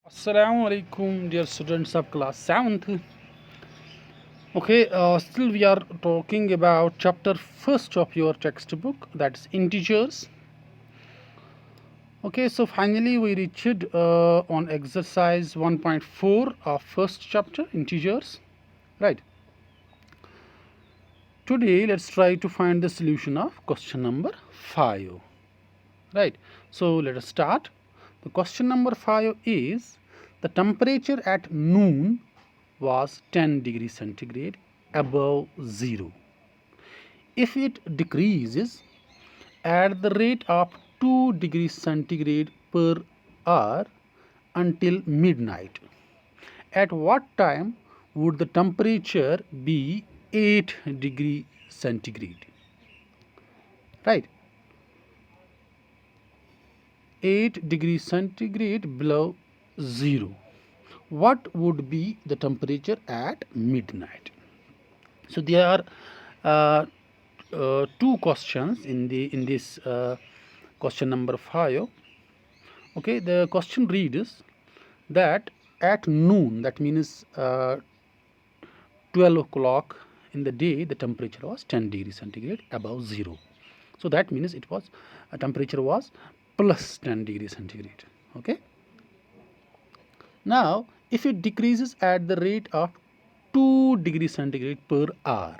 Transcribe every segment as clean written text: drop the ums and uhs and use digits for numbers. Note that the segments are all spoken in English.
Assalamu alaikum, dear students of class 7th. Okay, still we are talking about chapter first of your textbook, that's integers. Okay, so finally we reached on exercise 1.4 of first chapter, integers. Right. Today let's try to find the solution of question number 5. Right. So let us start. The question number 5 is the temperature at noon was 10 degrees centigrade above 0. If it decreases at the rate of 2 degrees centigrade per hour until midnight, at what time would the temperature be 8 degree centigrade? Right. 8 degrees centigrade below 0. What would be the temperature at midnight? So there are two questions in this question number 5. Okay, the question reads that at noon, that means 12 o'clock in the day, the temperature was 10 degrees centigrade above 0. So that means it was temperature was plus 10 degrees centigrade. Okay. Now, if it decreases at the rate of 2 degrees centigrade per hour,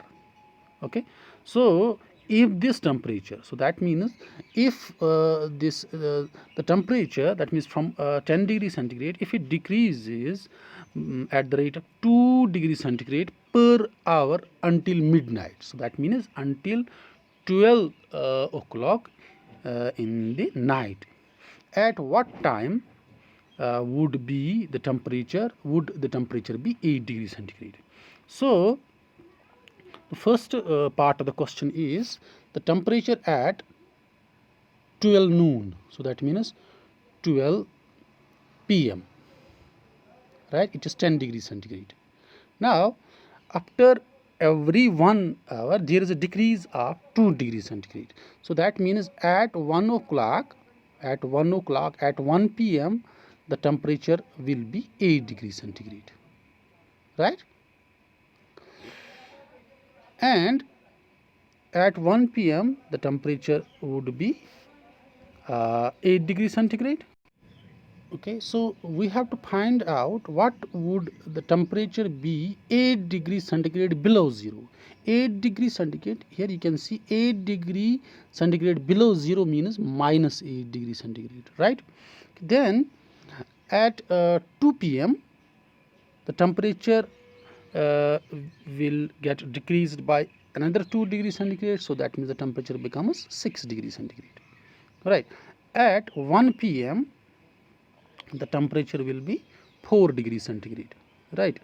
okay, so if this temperature, so that means if the temperature, that means from 10 degrees centigrade, if it decreases at the rate of 2 degrees centigrade per hour until midnight, so that means until 12 o'clock in the night, at what time would be the temperature, would the temperature be 8 degrees centigrade? So the first part of the question is the temperature at 12 noon, so that means 12 p.m., right? It is 10 degrees centigrade. Now after every 1 hour there is a decrease of 2 degrees centigrade, so that means at 1 o'clock, at 1 p.m. the temperature will be 8 degrees centigrade, right? And at 1 p.m. the temperature would be 8 degrees centigrade. Okay, so we have to find out what would the temperature be 8 degrees centigrade below 0. 8 degrees centigrade, here you can see 8 degree centigrade below 0 means minus 8 degrees centigrade, right? Then at 2 p.m. the temperature will get decreased by another 2 degrees centigrade, so that means the temperature becomes 6 degrees centigrade, right? At 1 p.m. the temperature will be 4 degrees centigrade, right?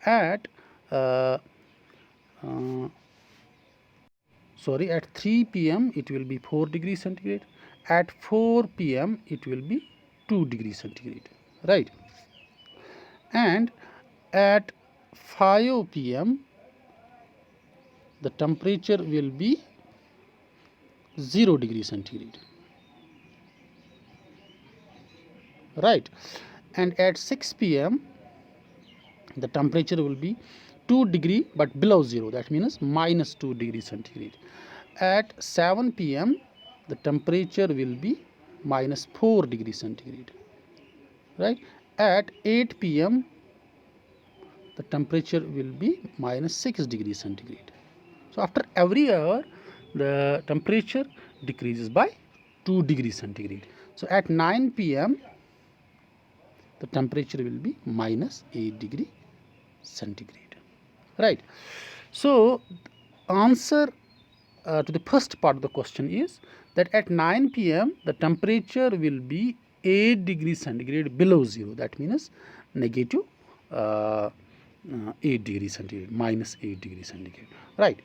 At uh, at 3 p.m. it will be 4 degrees centigrade. At 4 p.m. it will be 2 degrees centigrade, right? And at 5 p.m. the temperature will be 0 degrees centigrade, right? And at 6 p.m. the temperature will be 2 degree but below 0, that means minus 2 degrees centigrade. At 7 p.m. the temperature will be minus 4 degrees centigrade, right? At 8 p.m. the temperature will be minus 6 degrees centigrade. So after every hour the temperature decreases by 2 degrees centigrade. So at 9 p.m. the temperature will be minus 8 degree centigrade, right? So answer to the first part of the question is that at 9 p.m. the temperature will be 8 degrees centigrade below 0, that means negative 8 degrees centigrade, minus 8 degrees centigrade, right?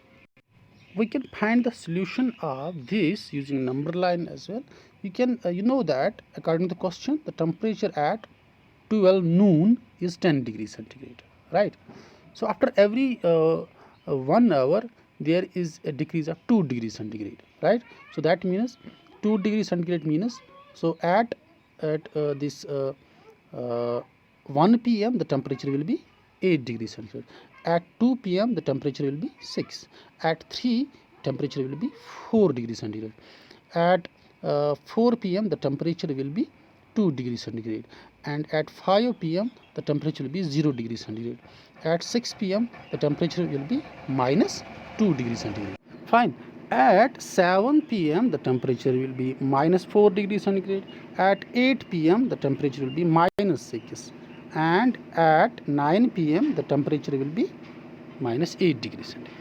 We can find the solution of this using number line as well. You can you know that according to the question the temperature at 12 noon is 10 degrees centigrade, right? So after every 1 hour there is a decrease of 2 degrees centigrade, right? So that means 2 degrees centigrade means, so at this 1 p.m. the temperature will be 8 degrees centigrade. At 2 p.m. the temperature will be 6. At 3 temperature will be 4 degrees centigrade. At 4 p.m. the temperature will be 2 degrees centigrade, and at 5 p.m. the temperature will be 0 degrees centigrade. At 6 p.m. the temperature will be minus 2 degrees centigrade. Fine. At 7 p.m. the temperature will be minus 4 degrees centigrade. At 8 p.m. the temperature will be minus 6. And at 9 p.m. the temperature will be minus 8 degrees centigrade.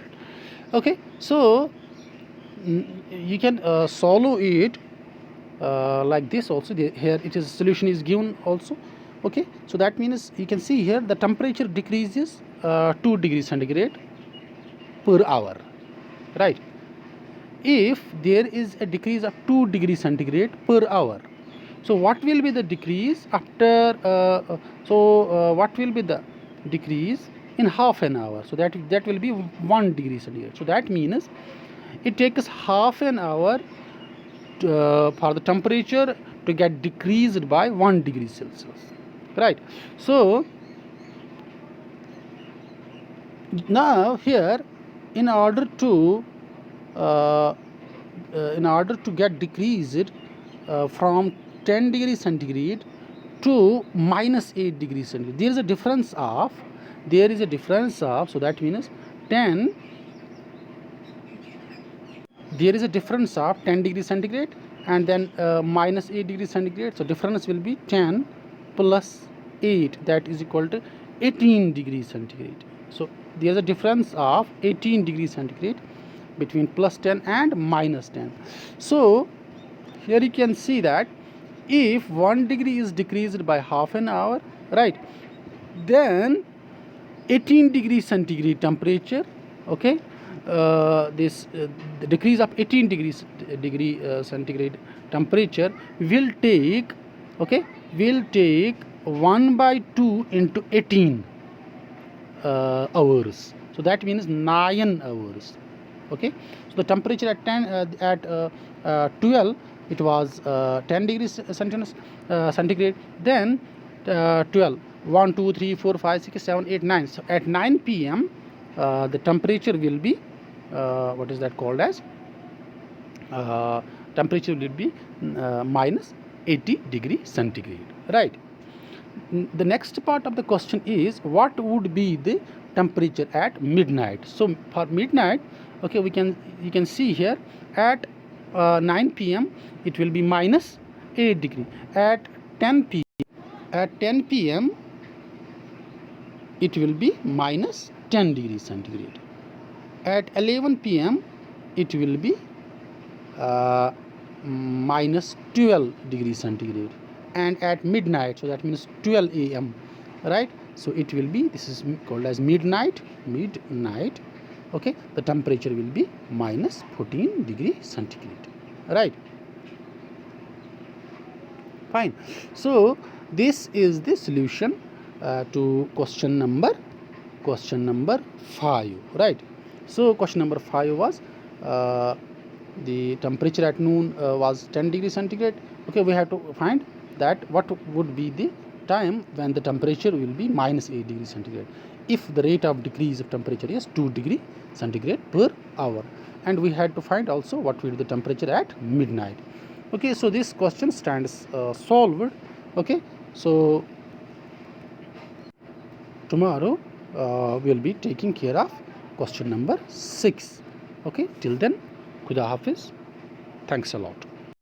Okay, so you can solve it like this also. Here it is solution is given also. Okay, so that means you can see here the temperature decreases 2 degrees centigrade per hour, right? If there is a decrease of 2 degrees centigrade per hour, so what will be the decrease after what will be the decrease in half an hour? So that will be 1 degree centigrade. So that means it takes half an hour for the temperature to get decreased by 1 degree Celsius, right? So now here, in order to get decreased from 10 degrees centigrade to minus 8 degrees centigrade, there is a difference of so that means 10, there is a difference of 10 degrees centigrade and then minus 8 degrees centigrade. So difference will be 10 plus 8, that is equal to 18 degrees centigrade. So there is a difference of 18 degrees centigrade between plus 10 and minus 10. So here you can see that if 1 degree is decreased by half an hour, right, then 18 degrees centigrade temperature, okay, the decrease of 18 degrees centigrade temperature will take 1 by 2 into 18 hours. So that means 9 hours. Okay, so the temperature at 12 it was 10 degrees centigrade, then 12, 1 2 3 4 5 6 7 8 9. So at 9 p.m. The temperature will be what is that called as temperature will be minus 80 degree centigrade, right? The next part of the question is what would be the temperature at midnight. So for midnight, okay, you can see here at 9 p.m. it will be minus 8 degree. At 10 p.m. it will be minus 10 degrees centigrade. At 11 p.m. it will be minus 12 degrees centigrade. And at midnight, so that means 12 a.m., right? So it will be, this is called as midnight, okay, the temperature will be minus 14 degree centigrade, right? Fine. So this is the solution to question number 5, right? So question number 5 was the temperature at noon was 10 degrees centigrade. Okay, we have to find that what would be the time when the temperature will be minus 8 degrees centigrade if the rate of decrease of temperature is 2 degree centigrade per hour, and we had to find also what will be the temperature at midnight. Okay, so this question stands solved. Okay, so tomorrow we'll be taking care of question number 6. Okay, till then, Khuda Hafiz. Thanks a lot.